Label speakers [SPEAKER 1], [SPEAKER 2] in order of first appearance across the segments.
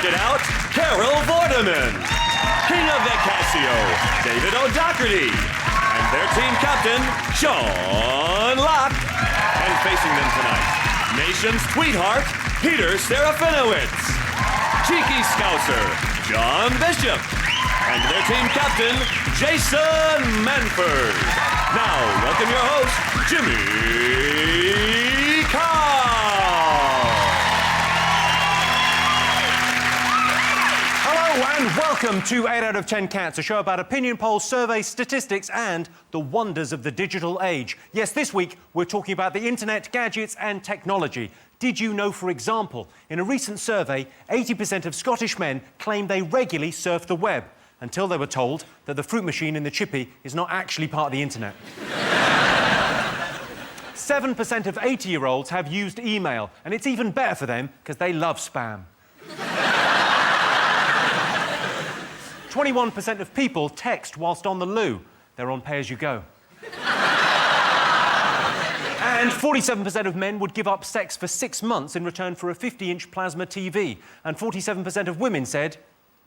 [SPEAKER 1] it out, Carol Vorderman. King of the Casio, David O'Doherty. And their team captain, Sean Locke. And facing them tonight, nation's tweetheart, Peter Serafinowicz. Cheeky Scouser, John Bishop. And their team captain, Jason Manford. Now, welcome your host, Jimmy Carr.
[SPEAKER 2] Hello and welcome to 8 out of 10 Cats, a show about opinion polls, surveys, statistics and the wonders of the digital age. Yes, this week we're talking about the internet, gadgets and technology. Did you know, for example, in a recent survey, 80% of Scottish men claim they regularly surf the web, until they were told that the fruit machine in the chippy is not actually part of the internet. 7% of 80-year-olds have used email, and it's even better for them because they love spam. 21% of people text whilst on the loo. They're on pay-as-you-go. And 47% of men would give up sex for 6 months in return for a 50-inch plasma TV. And 47% of women said,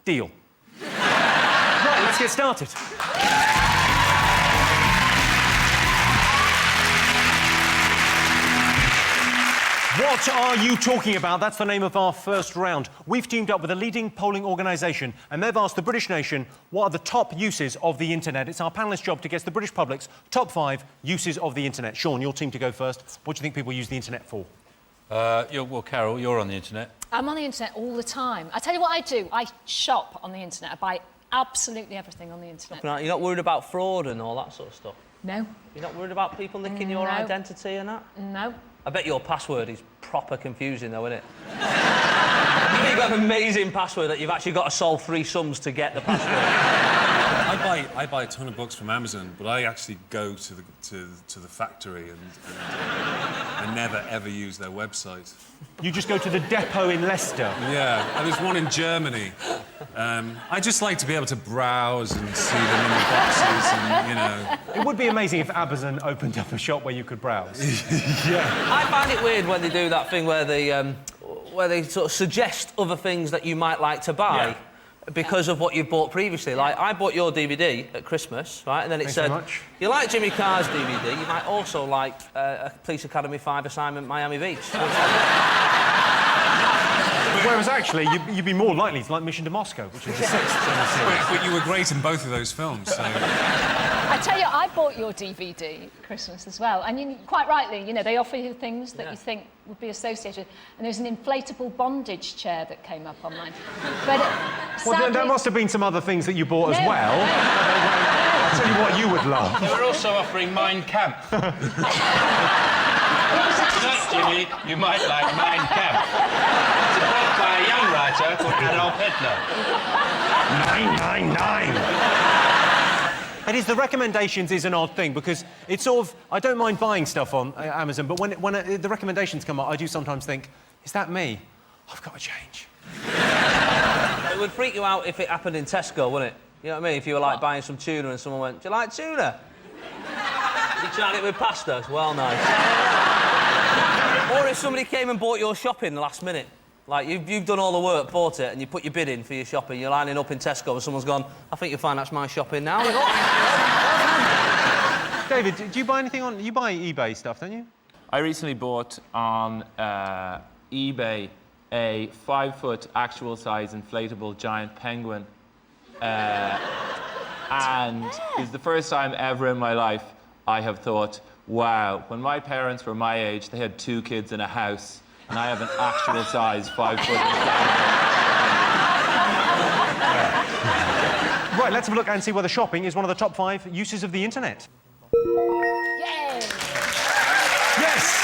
[SPEAKER 2] deal. Right, let's get started. What are you talking about? That's the name of our first round. We've teamed up with a leading polling organisation and they've asked the British nation what are the top uses of the internet. It's our panellists' job to guess the British public's top 5 uses of the internet. Sean, your team to go first. What do you think people use the internet for?
[SPEAKER 3] Well, Carol, you're on the internet.
[SPEAKER 4] I'm on the internet all the time. I tell you what I do. I shop on the internet. I buy absolutely everything on the internet.
[SPEAKER 5] You're not worried about fraud and all that sort of stuff?
[SPEAKER 4] No.
[SPEAKER 5] You're not worried about people nicking your identity and that?
[SPEAKER 4] No.
[SPEAKER 5] I bet your password is proper confusing, though, isn't it? You've got an amazing password that you've actually got to solve 3 sums to get the password.
[SPEAKER 6] I buy a ton of books from Amazon, but I actually go to the factory and I never ever use their website.
[SPEAKER 2] You just go to the depot in Leicester?
[SPEAKER 6] Yeah, and there's one in Germany. I just like to be able to browse and see them in the boxes and, you know...
[SPEAKER 2] It would be amazing if Amazon opened up a shop where you could browse.
[SPEAKER 6] Yeah.
[SPEAKER 5] I find it weird when they do that thing where they sort of suggest other things that you might like to buy. Yeah. Because of what you've bought previously. Like, I bought your DVD at Christmas, right? And then it said, you like Jimmy Carr's DVD, you might also like a Police Academy 5 assignment, Miami Beach.
[SPEAKER 2] Whereas, actually, you'd be more likely to like Mission to Moscow, which is the 6th in the series.
[SPEAKER 6] But you were great in both of those films, so...
[SPEAKER 4] I tell you, I bought your DVD at Christmas as well. And you, quite rightly, you know, they offer you things that you think would be associated. And there's an inflatable bondage chair that came up on mine. But
[SPEAKER 2] well, there must have been some other things that you bought as well. I'll tell you what you would love.
[SPEAKER 3] They were also offering Mein Kampf. Tonight, Jimmy, you might like Mein Kampf. It's a book by a young writer called Adolf Hitler.
[SPEAKER 2] 999. It is, the recommendations is an odd thing because it's sort of... I don't mind buying stuff on Amazon, but when the recommendations come up, I do sometimes think, is that me? I've got to change.
[SPEAKER 5] It would freak you out if it happened in Tesco, wouldn't it? You know what I mean? If you were, like, buying some tuna and someone went, do you like tuna? You tried it with pasta? It's well nice. Or if somebody came and bought your shopping last minute. Like, you've done all the work, bought it, and you put your bid in for your shopping, you're lining up in Tesco and someone's gone, I think you'll find that's my shopping now.
[SPEAKER 2] David, do you buy anything on... You buy eBay stuff, don't you?
[SPEAKER 7] I recently bought on eBay a 5-foot actual-size inflatable giant penguin. And it's the first time ever in my life I have thought, wow, when my parents were my age, they had 2 kids in a house. And I have an actual-size 5-foot...
[SPEAKER 2] Right, let's have a look and see whether shopping is one of the top 5 uses of the internet.
[SPEAKER 4] Yay!
[SPEAKER 2] Yes!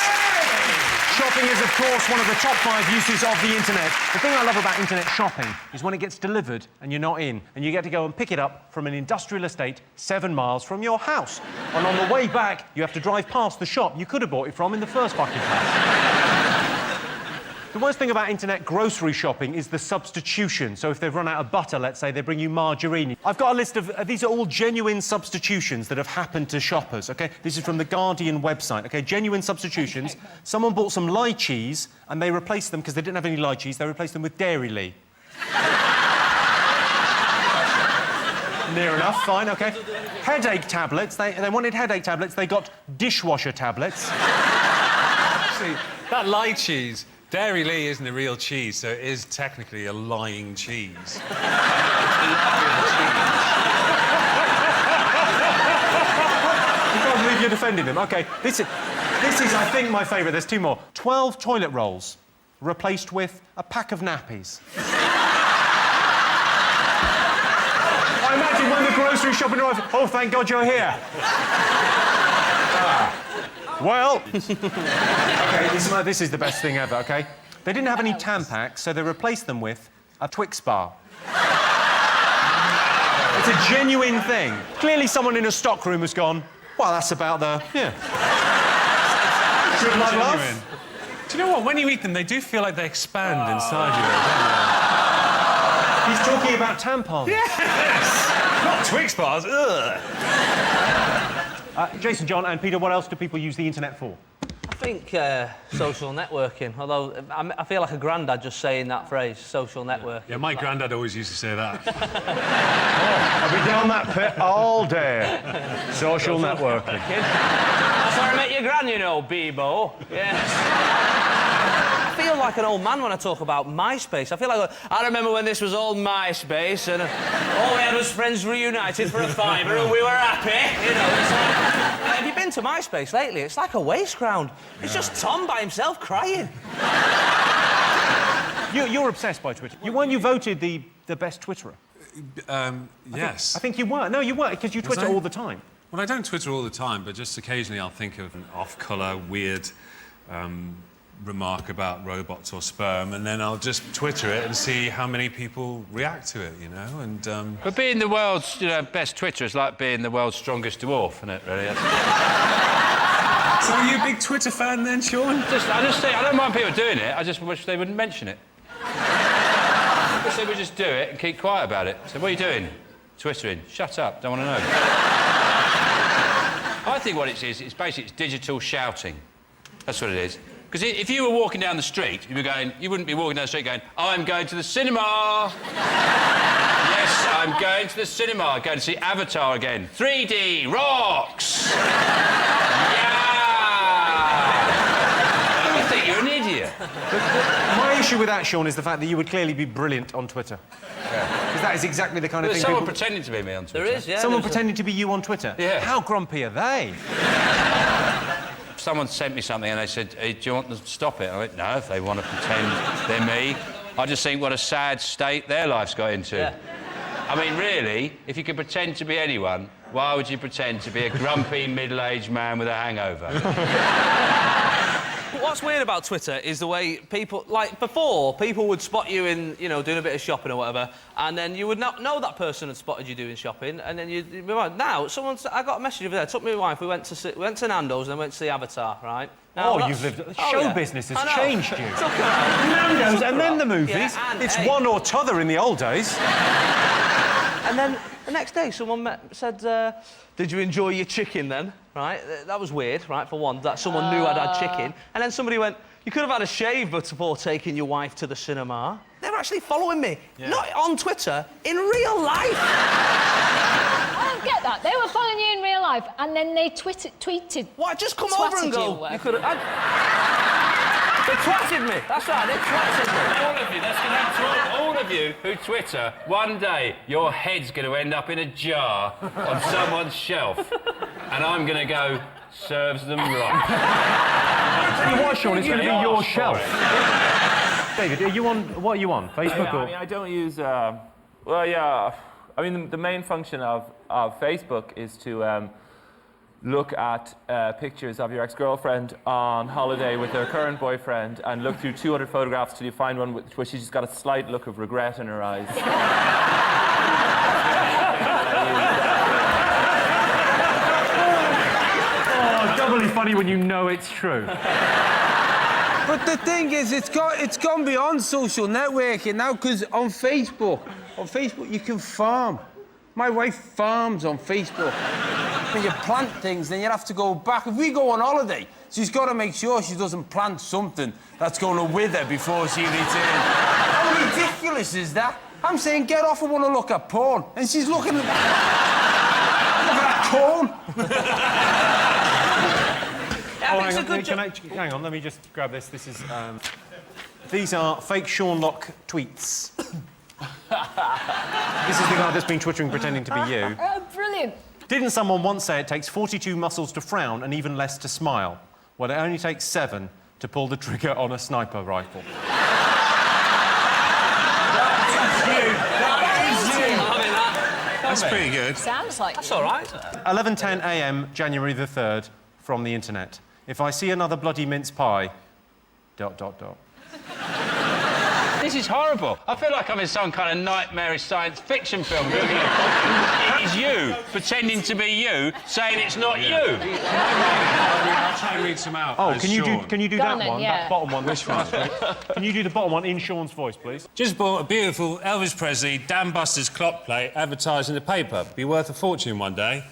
[SPEAKER 2] Shopping is, of course, one of the top 5 uses of the internet. The thing I love about internet shopping is when it gets delivered and you're not in, and you get to go and pick it up from an industrial estate 7 miles from your house. And on the way back, you have to drive past the shop you could have bought it from in the first fucking place. The worst thing about internet grocery shopping is the substitution. So if they've run out of butter, let's say, they bring you margarine. I've got a list of... these are all genuine substitutions that have happened to shoppers, OK? This is from the Guardian website, OK? Genuine substitutions. Okay. Someone bought some lychees and they replaced them, because they didn't have any lychees, they replaced them with Dairy Lee. Near enough, fine, OK. Headache tablets. They wanted headache tablets. They got dishwasher tablets.
[SPEAKER 6] See, that lie cheese, Dairy Lee isn't a real cheese, so it is technically a lying cheese.
[SPEAKER 2] You can't believe you're defending them. OK, this is, I think, my favourite. There's two more. 12 toilet rolls replaced with a pack of nappies. I imagine when the grocery shopping arrives, oh, thank God you're here. Well... OK, this is the best thing ever, OK? They didn't have any Tampax, so they replaced them with a Twix bar. It's a genuine thing. Clearly someone in a stockroom has gone, well, that's about the... Yeah. Should I laugh?
[SPEAKER 6] Do you know what? When you eat them, they do feel like they expand inside you.
[SPEAKER 2] He's talking about tampons.
[SPEAKER 6] Yes! Not Twix bars, ugh!
[SPEAKER 2] Jason, John and Peter, what else do people use the internet for?
[SPEAKER 5] I think social networking, although I feel like a grandad just saying that phrase, social networking.
[SPEAKER 6] Yeah, my granddad always used to say that.
[SPEAKER 2] I'll be down that pit all day. Social networking.
[SPEAKER 5] That's where I met your gran, you know, Bebo. Yes. I feel like an old man when I talk about MySpace. I feel like I remember when this was all MySpace and all we had was friends reunited for a fiver and we were happy. You know, it's like, have you been to MySpace lately? It's like a waste ground. It's just Tom by himself crying.
[SPEAKER 2] You're obsessed by Twitter. Weren't you voted the best Twitterer?
[SPEAKER 6] Yes.
[SPEAKER 2] I think you were. No, you weren't, because you Twitter all the time.
[SPEAKER 6] Well, I don't Twitter all the time, but just occasionally I'll think of an off-colour, weird remark about robots or sperm, and then I'll just Twitter it and see how many people react to it, you know, and...
[SPEAKER 3] But being the world's, best Twitter is like being the world's strongest dwarf, isn't it, really?
[SPEAKER 6] So are you a big Twitter fan then, Sean?
[SPEAKER 3] I just think, I don't mind people doing it, I just wish they wouldn't mention it. I wish they would just do it and keep quiet about it. So, what are you doing? Twittering. Shut up, don't want to know. I think what it is, it's basically digital shouting. That's what it is. Because if you were walking down the street, you wouldn't be walking down the street going, I'm going to the cinema. Yes, I'm going to the cinema. I'm going to see Avatar again. 3D rocks. Yeah. I think you're an idiot.
[SPEAKER 2] My issue with that, Sean, is the fact that you would clearly be brilliant on Twitter. Because that is exactly the kind of
[SPEAKER 3] There's
[SPEAKER 2] thing
[SPEAKER 3] someone
[SPEAKER 2] people...
[SPEAKER 3] pretending to be me on Twitter.
[SPEAKER 5] There is, yeah.
[SPEAKER 2] Someone pretending to be you on Twitter?
[SPEAKER 3] Yeah.
[SPEAKER 2] How grumpy are they?
[SPEAKER 3] Someone sent me something and they said, hey, do you want them to stop it? I went, no, if they want to pretend they're me. I just think what a sad state their life's got into.
[SPEAKER 5] Yeah.
[SPEAKER 3] I mean, really, if you could pretend to be anyone, why would you pretend to be a grumpy, middle-aged man with a hangover?
[SPEAKER 5] What's weird about Twitter is the way people... Like, before, people would spot you in, doing a bit of shopping or whatever, and then you would not know that person had spotted you doing shopping, and then you'd be like, now, I got a message over there, took me my wife, we went to Nando's and then went to see Avatar, right? Now,
[SPEAKER 2] you've lived... Show business has changed you. Nando's and then the movies.
[SPEAKER 5] Yeah,
[SPEAKER 2] it's one or t'other in the old days.
[SPEAKER 5] And then the next day, someone said, did you enjoy your chicken then? Right? That was weird, right, for one, that someone knew I'd had chicken. And then somebody went, you could have had a shave before taking your wife to the cinema. They were actually following me, not on Twitter, in real life.
[SPEAKER 4] I don't get that. They were following you in real life, and then they tweeted...
[SPEAKER 5] What, just come over and go... You could have... They twatted me. That's right, they twatted me.
[SPEAKER 3] All of you, that's going to happen to all of you who Twitter, one day your head's going to end up in a jar on someone's shelf. And I'm going to go, serves them right.
[SPEAKER 2] Tell you what, Sean, it's going to be your shelf. David, what are you on? Facebook or...?
[SPEAKER 7] I mean, I don't use... well, yeah. I mean, the main function of Facebook is to... look at pictures of your ex-girlfriend on holiday with her current boyfriend and look through 200 photographs till you find one where she's just got a slight look of regret in her eyes.
[SPEAKER 2] Doubly funny when you know it's true.
[SPEAKER 8] But the thing is, it's gone beyond social networking now, because on Facebook you can farm. My wife farms on Facebook. When you plant things, then you have to go back. If we go on holiday, she's got to make sure she doesn't plant something that's going to wither before she returns. How ridiculous ridiculous is that? I'm saying, get off, I want to look at porn. And she's looking at... corn.
[SPEAKER 2] Hang on, let me just grab this. This is... These are fake Sean Lock tweets. This is the guy that's been twittering pretending to be you.
[SPEAKER 4] Oh, brilliant.
[SPEAKER 2] Didn't someone once say it takes 42 muscles to frown and even less to smile? Well, it only takes 7 to pull the trigger on a sniper rifle.
[SPEAKER 6] That's pretty good.
[SPEAKER 4] Sounds like
[SPEAKER 5] That's all right.
[SPEAKER 2] 11:10 a.m. January the 3rd from the internet. If I see another bloody mince pie... ...
[SPEAKER 3] This is horrible. I feel like I'm in some kind of nightmarish science fiction film. It is you, pretending to be you, saying it's not you.
[SPEAKER 6] I'll try and read some out.
[SPEAKER 2] Oh, can you do
[SPEAKER 4] Go
[SPEAKER 2] that
[SPEAKER 4] on then,
[SPEAKER 2] one?
[SPEAKER 4] yeah.
[SPEAKER 2] That bottom one, which one? Can you do the bottom one in Sean's voice, please?
[SPEAKER 6] Just bought a beautiful Elvis Presley Dan Buster's clock plate advertised in the paper. Be worth a fortune one day.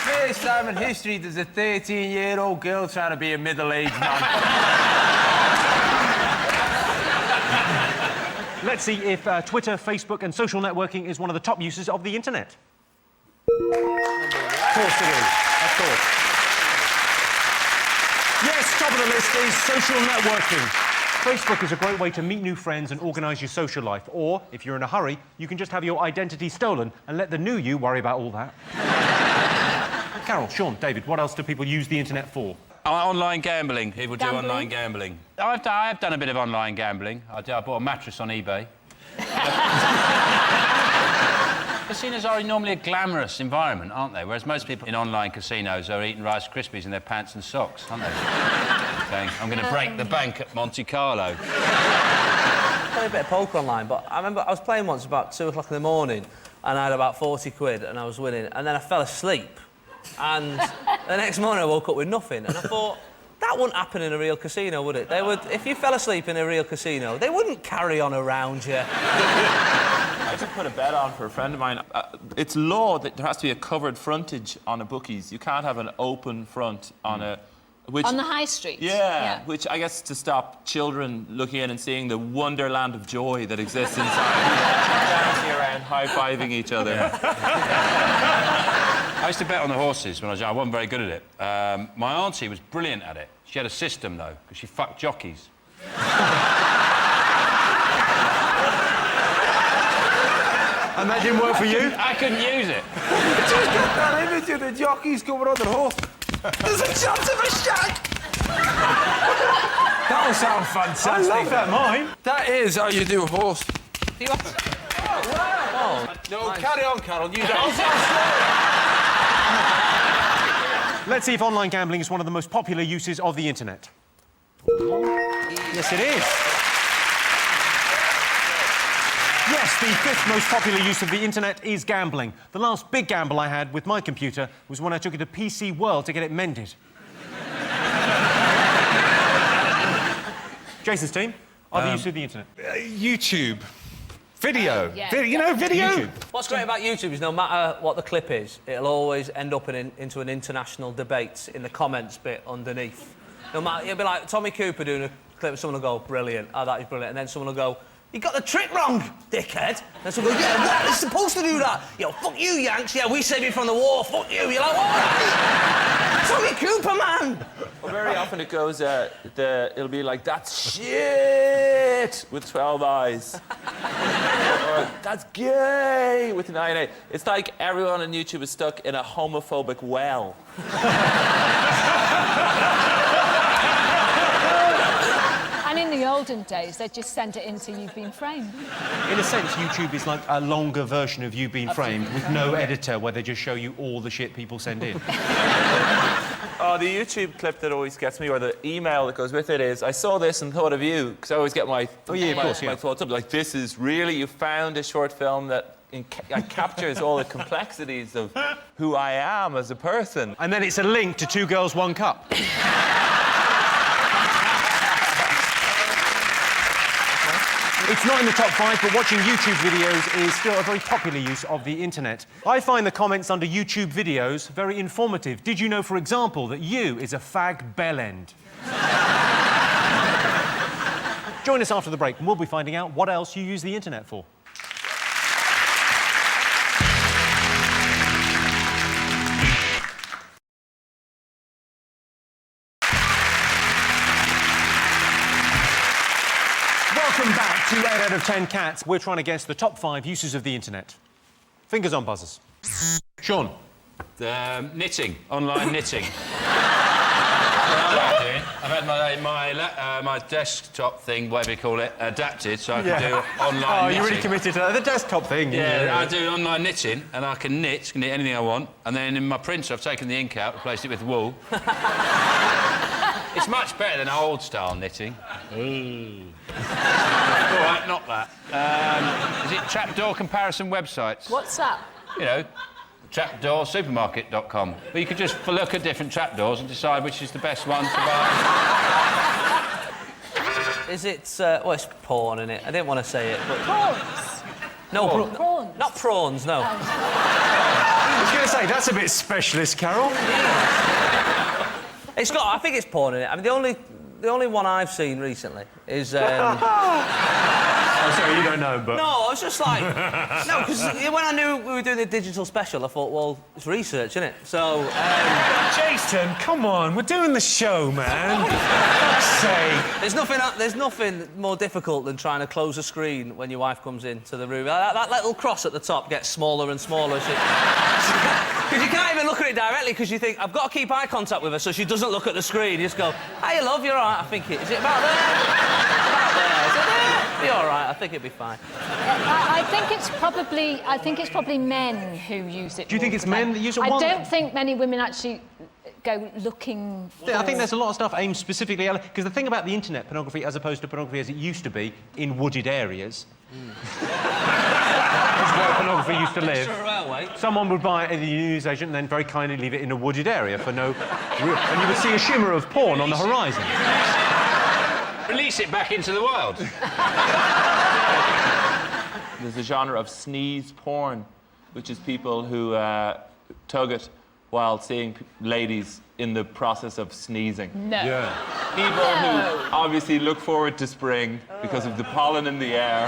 [SPEAKER 8] First time in history there's a 13-year-old girl trying to be a middle-aged man.
[SPEAKER 2] Let's see if Twitter, Facebook and social networking is one of the top uses of the internet. Of course it is. Of course. Yes, top of the list is social networking. Facebook is a great way to meet new friends and organise your social life. Or, if you're in a hurry, you can just have your identity stolen and let the new you worry about all that. Carol, Sean, David, what else do people use the internet for?
[SPEAKER 3] Online gambling. People do online gambling. I have done a bit of online gambling. I bought a mattress on eBay. Casinos are normally a glamorous environment, aren't they? Whereas most people in online casinos are eating Rice Krispies in their pants and socks, aren't they? Saying, I'm going to break the bank at Monte Carlo.
[SPEAKER 5] I play a bit of poker online, but I remember I was playing once about 2 o'clock in the morning and I had about 40 quid and I was winning, and then I fell asleep. And the next morning I woke up with nothing, and I thought, that wouldn't happen in a real casino, would it? They would, if you fell asleep in a real casino, they wouldn't carry on around you.
[SPEAKER 7] I just put a bet on for a friend of mine. It's law that there has to be a covered frontage on a bookies. You can't have an open front on a... Which,
[SPEAKER 4] on the high street.
[SPEAKER 7] Yeah, which I guess to stop children looking in and seeing the wonderland of joy that exists inside. Dancing around, high-fiving each other.
[SPEAKER 3] I used to bet on the horses when I was young. I wasn't very good at it. My auntie was brilliant at it. She had a system, though, because she fucked jockeys.
[SPEAKER 2] And that didn't work for you?
[SPEAKER 3] I couldn't use it.
[SPEAKER 8] Just get that image of the jockeys coming on the horse. There's a chance of a shag! That'll sound fantastic.
[SPEAKER 2] I love that, mine.
[SPEAKER 8] That is how you do a horse.
[SPEAKER 5] Do you have to... Oh, wow!
[SPEAKER 8] No, nice. Carry on, Carol. You don't.
[SPEAKER 2] Let's see if online gambling is one of the most popular uses of the internet. Yes, it is. Yes, the 5th most popular use of the internet is gambling. The last big gamble I had with my computer was when I took it to PC World to get it mended. Jason's team, other use of the internet.
[SPEAKER 6] YouTube. Video.
[SPEAKER 4] Oh, yeah.
[SPEAKER 6] Video.
[SPEAKER 2] YouTube.
[SPEAKER 5] What's great about YouTube is no matter what the clip is, it'll always end up into an international debate in the comments bit underneath. No matter, it'll be like Tommy Cooper doing a clip, someone will go, brilliant, oh, that is brilliant, and then someone will go, you got the trick wrong, dickhead. And someone will go, yeah, what? It's supposed to do that. Yo, fuck you, Yanks. Yeah, we saved you from the war. Fuck you. You're like, all right. Tommy Cooper, man.
[SPEAKER 7] Well, very often it goes, it'll be like, that's shit, with 12 eyes. Or, that's gay, with 9 8. It's like everyone on YouTube is stuck in a homophobic well.
[SPEAKER 4] And in the olden days, they'd just send it in so you've been framed.
[SPEAKER 2] In a sense, YouTube is like a longer version of You Being Framed with no editor where they just show you all the shit people send in.
[SPEAKER 7] Oh, the YouTube clip that always gets me, or the email that goes with it, is I saw this and thought of you, because I always get my thoughts up. Like, this is really, you found a short film that captures all the complexities of who I am as a person.
[SPEAKER 2] And then it's a link to 2 Girls, 1 Cup. It's not in the top 5, but watching YouTube videos is still a very popular use of the internet. I find the comments under YouTube videos very informative. Did you know, for example, that you is a fag bellend? Join us after the break and we'll be finding out what else you use the internet for. Welcome back to 8 out of 10 Cats. We're trying to guess the top 5 uses of the internet. Fingers on buzzers. Sean.
[SPEAKER 3] Knitting. Online knitting. I've had my desktop thing, whatever you call it, adapted so I can do online knitting.
[SPEAKER 2] Oh, you're really committed to the desktop thing.
[SPEAKER 3] Yeah, I do online knitting, and I can knit anything I want, and then in my printer I've taken the ink out, replaced it with wool. It's much better than old-style knitting. Ooh. All right, not that. Is it trapdoor comparison websites?
[SPEAKER 4] What's that?
[SPEAKER 3] You know, trapdoorsupermarket.com. Where you could just look at different trapdoors and decide which is the best one to buy.
[SPEAKER 5] Is it... well, it's porn, isn't it? I didn't want to say it, but...
[SPEAKER 4] Prawns.
[SPEAKER 5] No,
[SPEAKER 4] prawns.
[SPEAKER 5] Not prawns, no.
[SPEAKER 2] I was going to say, that's a bit specialist, Carol.
[SPEAKER 5] It's got... I think it's porn, in it. I mean, the only one I've seen recently is...
[SPEAKER 2] Oh, sorry, you don't know, but...
[SPEAKER 5] No, I was just like... No, because when I knew we were doing the digital special, I thought, well, it's research, isn't it? So,
[SPEAKER 2] Jason, come on, we're doing the show, man. For fuck's sake.
[SPEAKER 5] There's nothing more difficult than trying to close a screen when your wife comes into the room. That little cross at the top gets smaller and smaller. Because you can't even look at it directly because you think, I've got to keep eye contact with her so she doesn't look at the screen. You just go, hey, love, you're all right. I think is it about there? About there. Is it there? Be all right. I think it'd be fine.
[SPEAKER 4] I think it's probably men who use it.
[SPEAKER 2] Do you think it's men that use it?
[SPEAKER 4] I don't think many women actually go looking for...
[SPEAKER 2] I think there's a lot of stuff aimed specifically at... Because the thing about the internet pornography, as opposed to pornography as it used to be in wooded areas... That's where pornography used to live. Someone would buy it at the newsagent and then very kindly leave it in a wooded area for no... And you would see a shimmer of porn on the horizon.
[SPEAKER 3] Release it back into the wild.
[SPEAKER 7] There's a genre of sneeze porn, which is people who tug it while seeing ladies in the process of sneezing.
[SPEAKER 4] No.
[SPEAKER 7] Yeah. People who obviously look forward to spring because of the pollen in the air.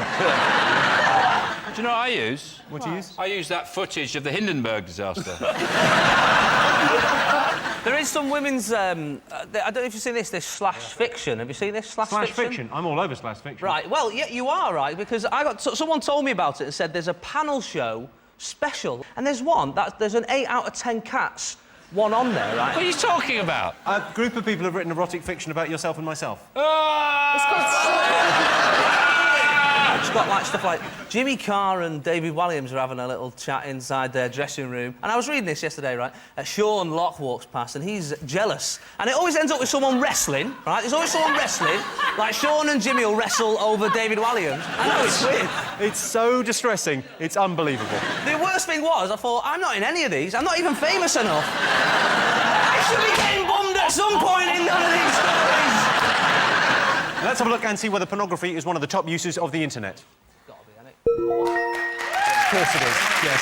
[SPEAKER 3] Do you know what I use?
[SPEAKER 2] What do you use?
[SPEAKER 3] I use that footage of the Hindenburg disaster.
[SPEAKER 5] There is some women's... I don't know if you've seen this, there's slash fiction. Have you seen this, slash fiction?
[SPEAKER 2] I'm all over slash fiction.
[SPEAKER 5] Right, well, yeah, you are, right, because someone told me about it and said there's a panel show special, and there's there's an 8 out of 10 Cats one on there, right?
[SPEAKER 3] What are you talking about?
[SPEAKER 2] A group of people have written erotic fiction about yourself and myself.
[SPEAKER 5] It's got like stuff like Jimmy Carr and David Walliams are having a little chat inside their dressing room. And I was reading this yesterday, right? Sean Locke walks past and he's jealous. And it always ends up with someone wrestling, right? There's always someone wrestling. Like Sean and Jimmy will wrestle over David Walliams. I know, it's weird.
[SPEAKER 2] It's so distressing. It's unbelievable.
[SPEAKER 5] The worst thing was, I thought, I'm not in any of these. I'm not even famous enough. I should be getting bummed at some point in none of these stories.
[SPEAKER 2] Let's have a look and see whether pornography is one of the top uses of the internet.
[SPEAKER 5] Gotta be, hasn't it?
[SPEAKER 2] Of course it is, yes.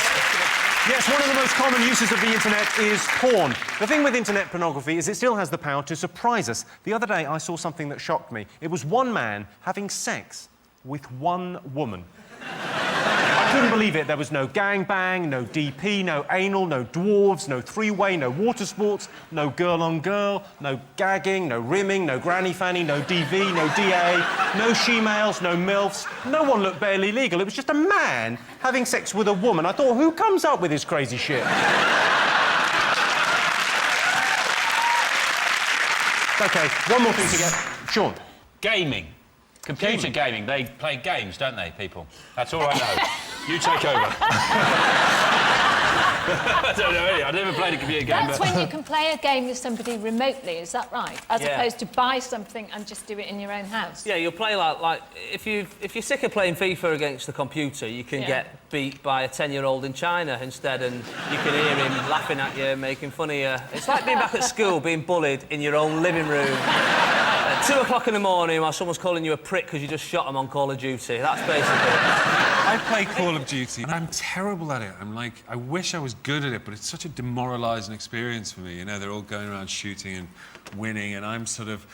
[SPEAKER 2] Yes, one of the most common uses of the internet is porn. The thing with internet pornography is it still has the power to surprise us. The other day I saw something that shocked me. It was one man having sex with one woman. I couldn't believe it. There was no gangbang, no DP, no anal, no dwarves, no three-way, no water sports, no girl-on-girl, no gagging, no rimming, no granny fanny, no DV, no DA, no she-males, no MILFs. No one looked barely legal. It was just a man having sex with a woman. I thought, who comes up with this crazy shit? OK, one more thing to get. Sean.
[SPEAKER 3] Gaming. Computer gaming. They play games, don't they, people? That's all I know. You take over. I don't know any. I've never played a computer game.
[SPEAKER 4] That's when you can play a game with somebody remotely, is that right? As opposed to buy something and just do it in your own house.
[SPEAKER 5] Yeah, you'll play like if you're sick of playing FIFA against the computer, you can get beat by a 10-year-old in China instead, and you can hear him laughing at you, making fun of you. It's like being back at school, being bullied in your own living room. 2 o'clock in the morning while someone's calling you a prick because you just shot them on Call of Duty. That's basically it.
[SPEAKER 6] I play Call of Duty and I'm terrible at it. I'm like, I wish I was good at it, but it's such a demoralising experience for me. You know, they're all going around shooting and winning, and I'm sort of...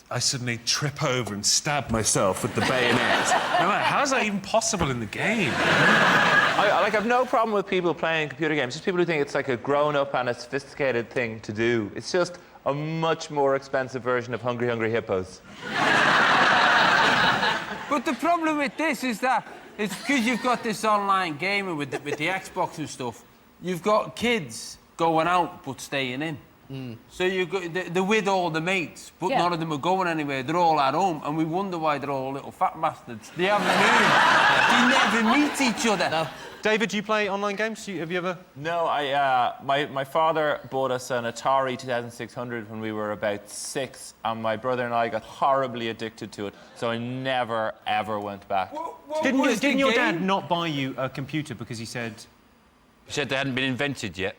[SPEAKER 6] I suddenly trip over and stab myself with the bayonet. I'm like, how's that even possible in the game?
[SPEAKER 7] I have no problem with people playing computer games. Just people who think it's like a grown-up and a sophisticated thing to do. It's just a much more expensive version of Hungry Hungry Hippos.
[SPEAKER 8] But the problem with this is that it's because you've got this online gaming with the Xbox and stuff. You've got kids going out but staying in. So they're with all the mates, but none of them are going anywhere. They're all at home, and we wonder why they're all little fat bastards. They haven't moved. They never meet each other.
[SPEAKER 2] No. David, do you play online games? Have you ever?
[SPEAKER 7] No, my father bought us an Atari 2600 when we were about 6, and my brother and I got horribly addicted to it, so I never, ever went back.
[SPEAKER 2] Didn't your dad not buy you a computer because he said...
[SPEAKER 3] He said they hadn't been invented yet.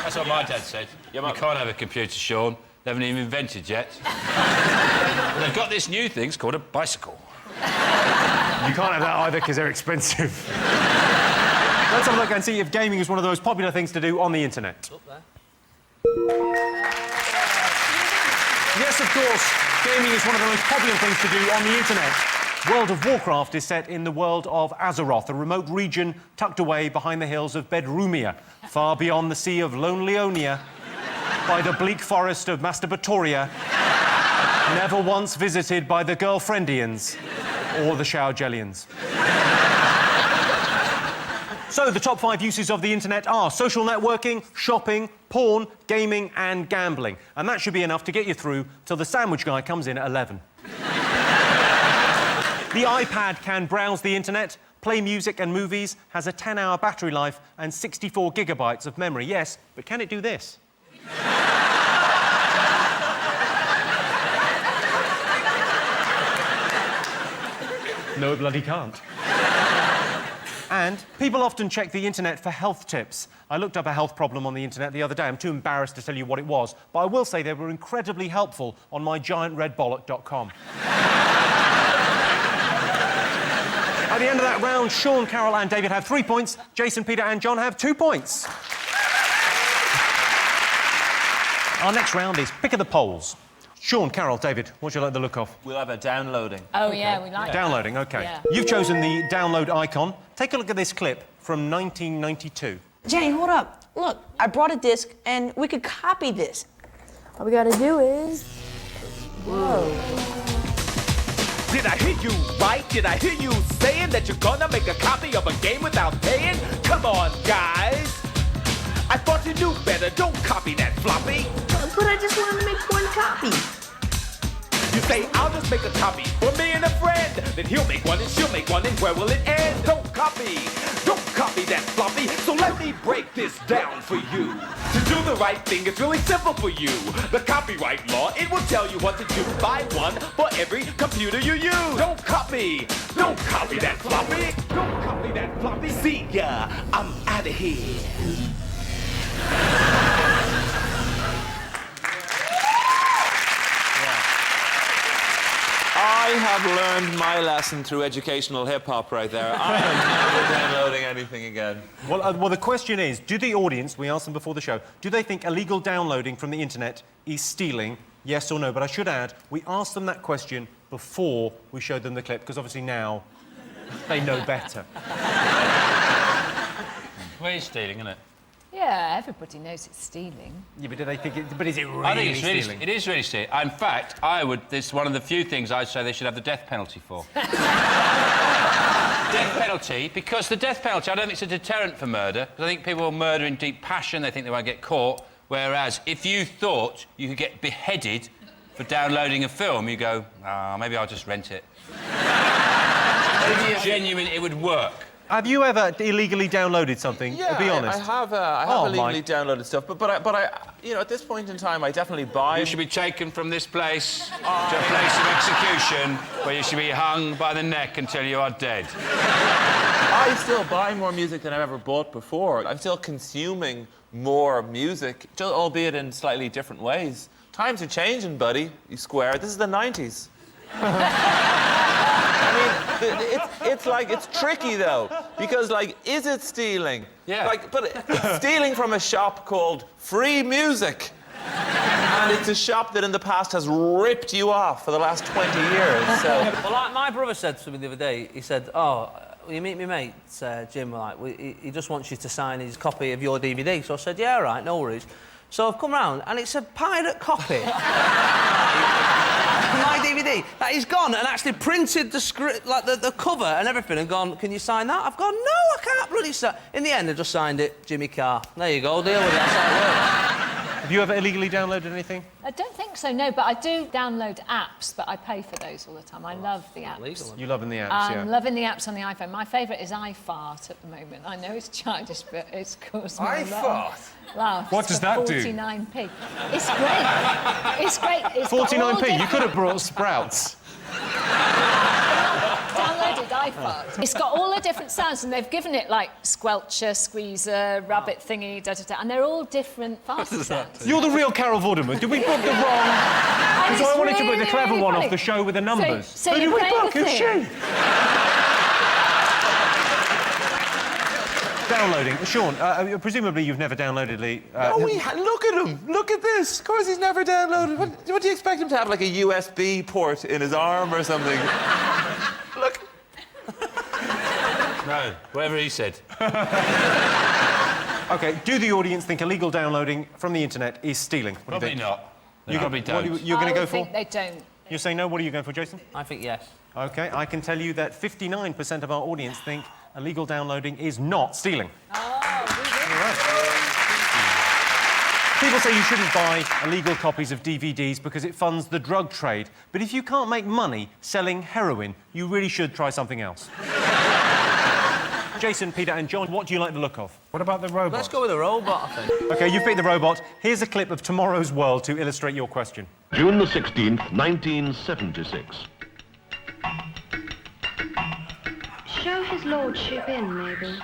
[SPEAKER 3] That's what my dad said. You can't have a computer, Sean. They haven't even invented yet. But they've got this new thing, it's called a bicycle.
[SPEAKER 2] You can't have that either because they're expensive. Let's have a look and see if gaming is one of the most popular things to do on the internet.
[SPEAKER 5] Up there.
[SPEAKER 2] Yes, of course, gaming is one of the most popular things to do on the internet. World of Warcraft is set in the world of Azeroth, a remote region tucked away behind the hills of Bedroomia, far beyond the sea of Lone Leonia, by the bleak forest of Masturbatoria, never once visited by the Girlfriendians or the Showgellians. So, the top 5 uses of the internet are social networking, shopping, porn, gaming and gambling. And that should be enough to get you through till the sandwich guy comes in at 11. The iPad can browse the internet, play music and movies, has a 10-hour battery life and 64 gigabytes of memory. Yes, but can it do this? No, it bloody can't. And people often check the internet for health tips. I looked up a health problem on the internet the other day. I'm too embarrassed to tell you what it was, but I will say they were incredibly helpful on mygiantredbollock.com. At the end of that round, Sean, Carol and David have 3 points. Jason, Peter and John have 2 points. Our next round is Pick of the Polls. Sean, Carol, David, what do you like the look of?
[SPEAKER 7] We'll have a downloading.
[SPEAKER 4] Oh, yeah, we like that.
[SPEAKER 2] Downloading, OK.
[SPEAKER 4] Yeah.
[SPEAKER 2] You've chosen the download icon. Take a look at this clip from 1992.
[SPEAKER 9] Jenny, hold up. Look, I brought a disc, and we could copy this. All we gotta do is... Whoa.
[SPEAKER 10] Did I hear you right? Did I hear you saying that you're gonna make a copy of a game without paying? Come on, guys. I thought you knew better. Don't copy that floppy.
[SPEAKER 9] But I just wanted to make one copy.
[SPEAKER 10] You say, I'll just make a copy for me and a friend. Then he'll make one and she'll make one, and where will it end? Don't copy that floppy. So let me break this down for you. To do the right thing, it's really simple for you. The copyright law, it will tell you what to do. Buy one for every computer you use. Don't copy that floppy. Don't copy that floppy. See ya, I'm out of here.
[SPEAKER 7] I have learned my lesson through educational hip-hop right there. I am never downloading anything again.
[SPEAKER 2] Well, the question is, do the audience, we asked them before the show, do they think illegal downloading from the internet is stealing, yes or no? But I should add, we asked them that question before we showed them the clip, because obviously now they know better.
[SPEAKER 3] Well, it's stealing, isn't it?
[SPEAKER 4] Yeah, everybody knows it's stealing.
[SPEAKER 2] Yeah, but do they think but is it really
[SPEAKER 3] I think it's really
[SPEAKER 2] stealing?
[SPEAKER 3] It is really stealing. In fact, this is one of the few things I'd say they should have the death penalty for. Death penalty, because the death penalty, I don't think it's a deterrent for murder. Because I think people will murder in deep passion, they think they won't get caught. Whereas, if you thought you could get beheaded for downloading a film, you go, maybe I'll just rent it. Genuine, it would work.
[SPEAKER 2] Have you ever illegally downloaded something?
[SPEAKER 7] Yeah,
[SPEAKER 2] be honest.
[SPEAKER 7] I have illegally downloaded stuff, but I, you know, at this point in time, I definitely buy.
[SPEAKER 3] You should be taken from this place to a place of execution, where you should be hung by the neck until you are dead.
[SPEAKER 7] I still buy more music than I've ever bought before. I'm still consuming more music, albeit in slightly different ways.
[SPEAKER 11] Times are changing, buddy, you square. This is the 90s. I mean, it's tricky, though, because, like, is it stealing?
[SPEAKER 3] Yeah.
[SPEAKER 11] Like, but it's stealing from a shop called Free Music. And it's a shop that in the past has ripped you off for the last 20 years, so...
[SPEAKER 5] Well, like my brother said to me the other day, he said, oh, will you meet me mate, Jim? Like, he just wants you to sign his copy of your DVD. So I said, yeah, all right, no worries. So I've come round, and it's a pirate copy of my DVD that he's gone and actually printed the script, like the cover and everything, and gone, can you sign that? I've gone, no, I can't bloody sign. In the end, I just signed it, Jimmy Carr. There you go, deal with it, that's how it works.
[SPEAKER 2] Have you ever illegally downloaded anything?
[SPEAKER 4] I don't think so, no, but I do download apps, but I pay for those all the time. I love the apps.
[SPEAKER 2] You loving the apps, yeah.
[SPEAKER 4] I'm loving the apps on the iPhone. My favourite is iFart at the moment. I know it's childish, but it's caused me a lot of laughs.
[SPEAKER 2] What does that do?
[SPEAKER 4] 49p. It's great. It's great. It's
[SPEAKER 2] 49p? You could have brought Sprouts.
[SPEAKER 4] Downloaded iFart. It's got all the different sounds, and they've given it like squelcher, squeezer, rabbit thingy, da-da-da, and they're all different fart sounds.
[SPEAKER 2] You're the real Carol Vorderman. Did we book the wrong... Because I wanted to put the clever one off the show with the numbers.
[SPEAKER 4] So you play the thing.
[SPEAKER 2] Downloading. Sean, presumably you've never downloaded
[SPEAKER 11] No, look at him. Look at this. Of course he's never downloaded. What do you expect him to have, like a USB port in his arm or something? Look.
[SPEAKER 3] No, whatever he said.
[SPEAKER 2] OK, do the audience think illegal downloading from the internet is stealing? What
[SPEAKER 3] Probably
[SPEAKER 2] do you think?
[SPEAKER 3] not. You probably don't.
[SPEAKER 2] What you're going to go for?
[SPEAKER 4] I think they don't.
[SPEAKER 2] You say no, what are you going for, Jason?
[SPEAKER 5] I think yes.
[SPEAKER 2] OK, I can tell you that 59% of our audience think illegal downloading is not stealing.
[SPEAKER 4] Oh,
[SPEAKER 2] People say you shouldn't buy illegal copies of DVDs because it funds the drug trade. But if you can't make money selling heroin, you really should try something else. Jason, Peter and John, what do you like the look of?
[SPEAKER 6] What about the robot?
[SPEAKER 5] Let's go with a robot, I think.
[SPEAKER 2] OK, you've picked the robot. Here's a clip of tomorrow's world to illustrate your question.
[SPEAKER 12] June the 16th, 1976.
[SPEAKER 13] Show his lordship in, Mabel.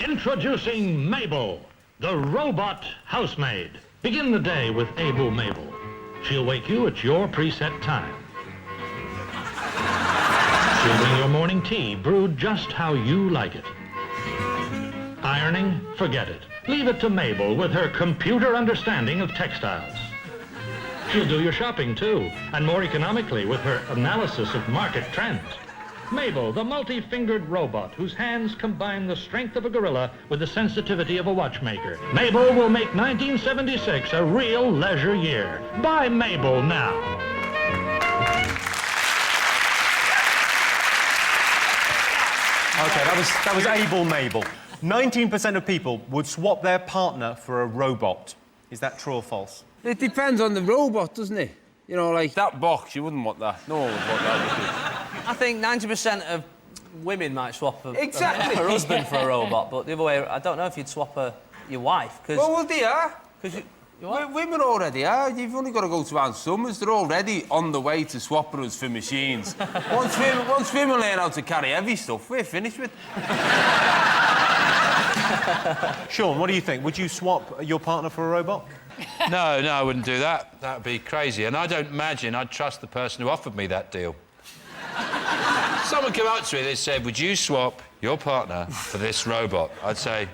[SPEAKER 12] Introducing Mabel, the robot housemaid. Begin the day with Able Mabel. She'll wake you at your preset time. She'll bring your morning tea brewed just how you like it. Ironing, forget it. Leave it to Mabel with her computer understanding of textiles. She'll do your shopping, too, and more economically with her analysis of market trends. Mabel, the multi-fingered robot whose hands combine the strength of a gorilla with the sensitivity of a watchmaker. Mabel will make 1976 a real leisure year. Buy Mabel now.
[SPEAKER 2] OK, that was Able Mabel. 19% of people would swap their partner for a robot. Is that true or false?
[SPEAKER 8] It depends on the robot, doesn't it? You know, like that box, you wouldn't want that. No one would want that, would you?
[SPEAKER 5] I think 90% of women might swap
[SPEAKER 8] Exactly.
[SPEAKER 5] her husband for a robot, but the other way, I don't know if you'd swap your wife, because...
[SPEAKER 8] Well, they are.
[SPEAKER 5] Because
[SPEAKER 8] Women already are. You've only got to go to Ann Summers. They're already on the way to swapping us for machines. Once women learn how to carry heavy stuff, we're finished with.
[SPEAKER 2] Sean, what do you think? Would you swap your partner for a robot?
[SPEAKER 3] No, I wouldn't do that. That would be crazy. And I don't imagine I'd trust the person who offered me that deal. Someone came up to me, they said, would you swap your partner for this robot? I'd say,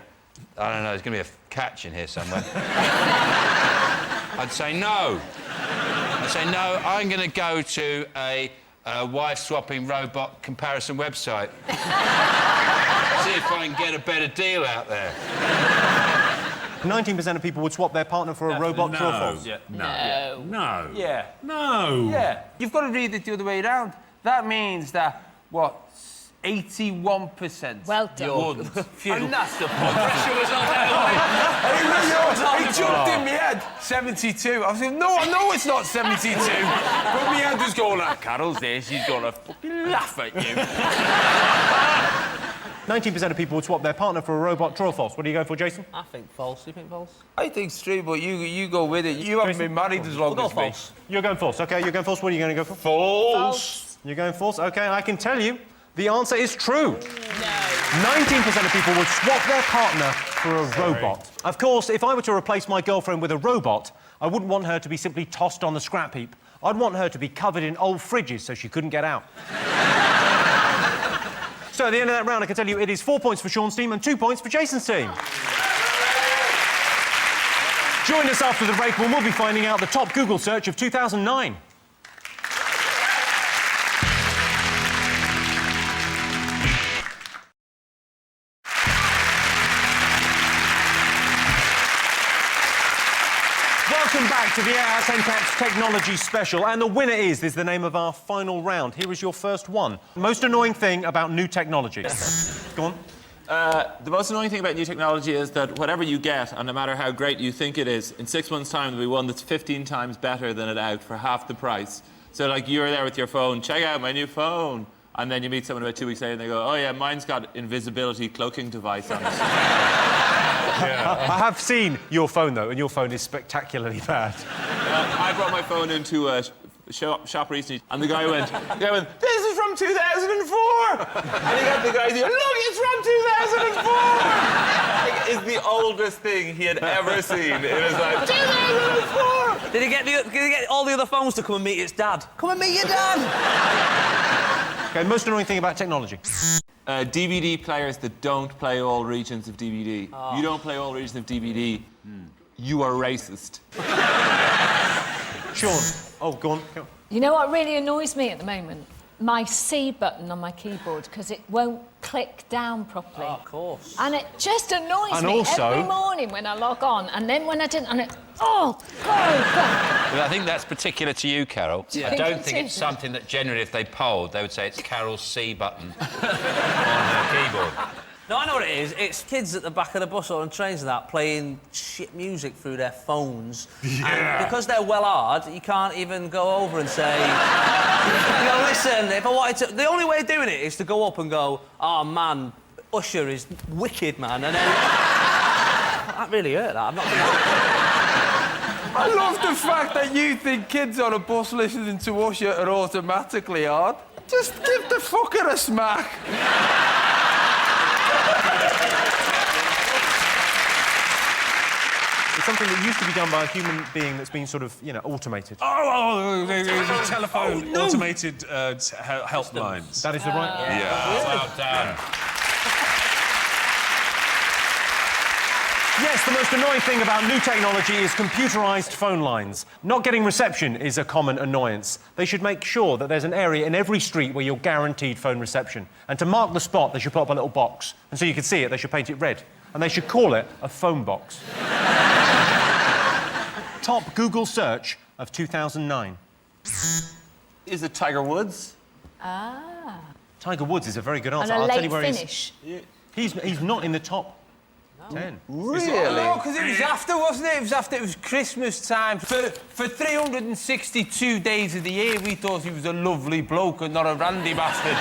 [SPEAKER 3] I don't know, there's going to be a catch in here somewhere. I'd say no. I'd say, no, I'm going to go to a wife-swapping robot comparison website. See if I can get a better deal out there.
[SPEAKER 2] 19% of people would swap their partner for a robot. True or false?
[SPEAKER 8] Yeah.
[SPEAKER 6] No. No.
[SPEAKER 8] Yeah.
[SPEAKER 6] No.
[SPEAKER 8] Yeah. You've got to read it the other way around. That means that, what, 81%.
[SPEAKER 4] Well done.
[SPEAKER 8] And that's the point. Pressure was on there. He jumped in my head. 72. I was like, no, I know it's not 72. But my head was going like, Carol's there, she's going to fucking laugh at you.
[SPEAKER 2] 19% of people would swap their partner for a robot. True or false? What do you go for, Jason?
[SPEAKER 5] I think false. Do you think false?
[SPEAKER 8] I think it's true, but you go with it. You haven't been married as long as me.
[SPEAKER 5] False.
[SPEAKER 2] You're going false. OK, you're going false. What are you going to go for?
[SPEAKER 8] False.
[SPEAKER 2] You're going false? OK, I can tell you the answer is true.
[SPEAKER 4] No.
[SPEAKER 2] 19% of people would swap their partner for a robot. Of course, if I were to replace my girlfriend with a robot, I wouldn't want her to be simply tossed on the scrap heap. I'd want her to be covered in old fridges so she couldn't get out. So at the end of that round, I can tell you it is 4 points for Sean's team and 2 points for Jason's team. Join us after the break when we'll be finding out the top Google search of 2009. Welcome back to the 8 out of 10 Cats Technology Special. And the winner is the name of our final round. Here is your first one. Most annoying thing about new technology. Go on.
[SPEAKER 11] The most annoying thing about new technology is that whatever you get, and no matter how great you think it is, in 6 months' time there'll be one that's 15 times better than it out for half the price. So, like, you're there with your phone, check out my new phone, and then you meet someone about 2 weeks later and they go, oh yeah, mine's got invisibility cloaking device on it.
[SPEAKER 2] Yeah. I have seen your phone, though, and your phone is spectacularly bad.
[SPEAKER 11] I brought my phone into a shop recently, and the guy went, this is from 2004! And the guy's here, look, it's from 2004! Like, it's the oldest thing he had ever seen. It was like, 2004!
[SPEAKER 5] Did he get all the other phones to come and meet its dad? Come and meet your dad!
[SPEAKER 2] OK, most annoying thing about technology.
[SPEAKER 11] DVD players that don't play all regions of DVD. Oh. You don't play all regions of DVD, you are racist.
[SPEAKER 2] Sean. Oh, go on. Go on.
[SPEAKER 4] You know what really annoys me at the moment? My C button on my keyboard, because it won't click down properly.
[SPEAKER 5] Oh, of course.
[SPEAKER 4] And it just annoys me every morning when I log on, and then when I didn't, and it... Oh, God.
[SPEAKER 3] Well, I think that's particular to you, Carol.
[SPEAKER 4] Yeah.
[SPEAKER 3] I don't think it's something that generally, if they polled, they would say it's Carol's C button on her keyboard.
[SPEAKER 5] No, I know what it is. It's kids at the back of the bus or on trains and that playing shit music through their phones. Yeah. And because they're well hard, you can't even go over and say, you know, listen, if I wanted to... The only way of doing it is to go up and go, oh, man, Usher is wicked, man. And then... That really hurt, that. I'm not gonna...
[SPEAKER 8] I love the fact that you think kids on a bus listening to Usher are automatically hard. Just give the fucker a smack.
[SPEAKER 2] It's something that used to be done by a human being that's been sort of, you know, automated.
[SPEAKER 6] The telephone automated help lines.
[SPEAKER 2] That is the right...
[SPEAKER 3] Yeah. Well done.
[SPEAKER 2] Yes, the most annoying thing about new technology is computerised phone lines. Not getting reception is a common annoyance. They should make sure that there's an area in every street where you're guaranteed phone reception. And to mark the spot, they should put up a little box. And so you can see it, they should paint it red. And they should call it a phone box. Top Google search of 2009.
[SPEAKER 11] Is it Tiger Woods?
[SPEAKER 4] Ah.
[SPEAKER 2] Tiger Woods is a very good answer.
[SPEAKER 4] And a
[SPEAKER 2] I'll tell you
[SPEAKER 4] late
[SPEAKER 2] where
[SPEAKER 4] finish.
[SPEAKER 2] He's not in the top 10.
[SPEAKER 8] Really? No, because it was after, wasn't it? It was after, it was Christmas time. For 362 days of the year, we thought he was a lovely bloke and not a randy bastard.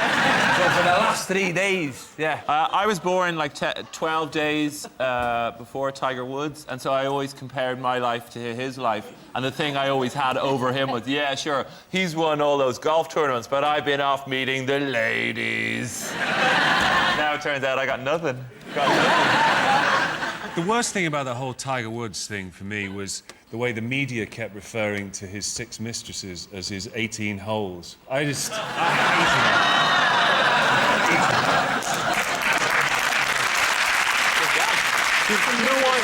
[SPEAKER 8] So for the last 3 days, yeah.
[SPEAKER 11] I was born like 12 days before Tiger Woods, and so I always compared my life to his life. And the thing I always had over him was, yeah, sure, he's won all those golf tournaments, but I've been off meeting the ladies. Now it turns out I got nothing.
[SPEAKER 6] The worst thing about the whole Tiger Woods thing for me was the way the media kept referring to his 6 mistresses as his 18 holes. I hated
[SPEAKER 2] You know why?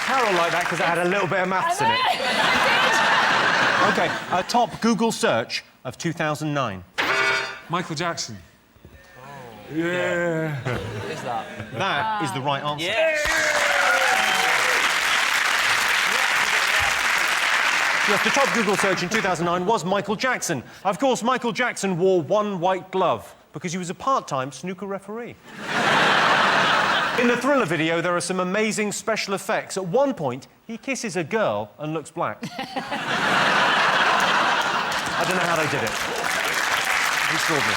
[SPEAKER 2] Carol like that because it had a little bit of maths in it. OK, a top Google search of 2009.
[SPEAKER 6] Michael Jackson.
[SPEAKER 5] Oh. Yeah. What is that?
[SPEAKER 2] That is the right answer.
[SPEAKER 5] Yeah.
[SPEAKER 2] Yes, the top Google search in 2009 was Michael Jackson. Of course, Michael Jackson wore one white glove because he was a part-time snooker referee. In the Thriller video, there are some amazing special effects. At one point, he kisses a girl and looks black. I don't know how they did it. Extraordinary.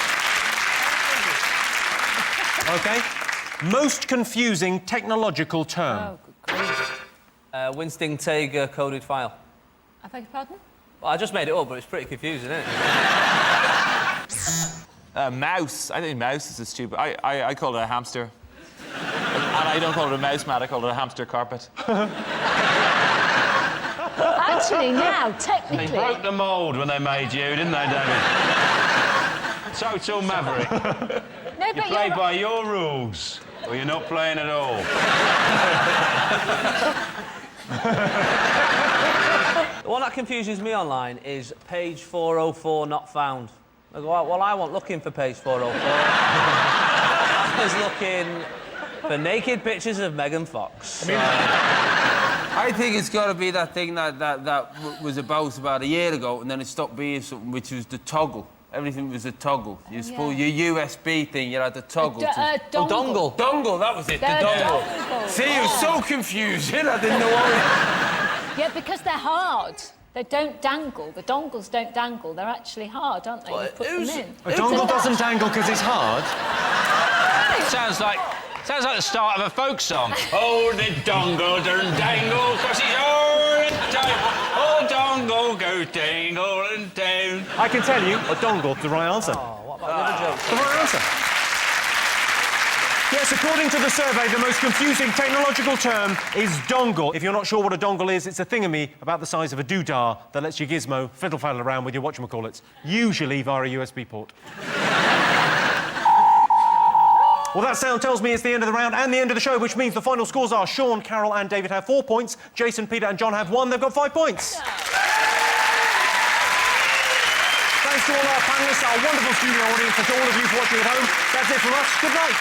[SPEAKER 2] OK. Most confusing technological term.
[SPEAKER 4] Oh, good grief.
[SPEAKER 5] Winston Tager coded file.
[SPEAKER 4] I beg your pardon?
[SPEAKER 5] Well, I just made it up, but it's pretty confusing, isn't it?
[SPEAKER 11] Mouse. I think mouse is a stupid... I call it a hamster. And I don't call it a mouse mat, I call it a hamster carpet.
[SPEAKER 4] Actually, actually, now, technically...
[SPEAKER 3] They broke the mould when they made you, didn't they, David? Total maverick.
[SPEAKER 4] No,
[SPEAKER 3] You
[SPEAKER 4] but
[SPEAKER 3] play
[SPEAKER 4] you're...
[SPEAKER 3] by your rules, or you're not playing at all.
[SPEAKER 5] The one that confuses me online is page 404 not found. I go, well, I wasn't looking for page 404. I was looking for naked pictures of Megan Fox.
[SPEAKER 8] I think it's got to be that thing that was about a year ago, and then it stopped being something, which was the toggle. Everything was a toggle. You suppose your USB thing, you had the toggle.
[SPEAKER 5] Dongle.
[SPEAKER 8] Dongle, that was it, the dongle. See, it was so confusing, I didn't know what...
[SPEAKER 4] Yeah, because they're hard. They don't dangle. The dongles don't dangle. They're actually hard, aren't they? You put them in.
[SPEAKER 2] A dongle doesn't dangle because it's hard?
[SPEAKER 3] Sounds like the start of a folk song. Oh, the dongle and dangle, 'cause he's all the time. Oh, dongle, go dangle and down.
[SPEAKER 2] I can tell you, a dongle, the right answer.
[SPEAKER 5] Oh, what about the other jokes?
[SPEAKER 2] The right answer. Yes, according to the survey, the most confusing technological term is dongle. If you're not sure what a dongle is, it's a thingamy about the size of a doodah that lets you gizmo fiddle-faddle around with your whatchamacallits, usually via a USB port. Well, that sound tells me it's the end of the round and the end of the show, which means the final scores are Sean, Carol and David have 4 points, Jason, Peter and John have 1. They've got 5 points. Yeah. Thanks to all our panellists, our wonderful studio audience, and to all of you for watching at home. That's it from us. Good night.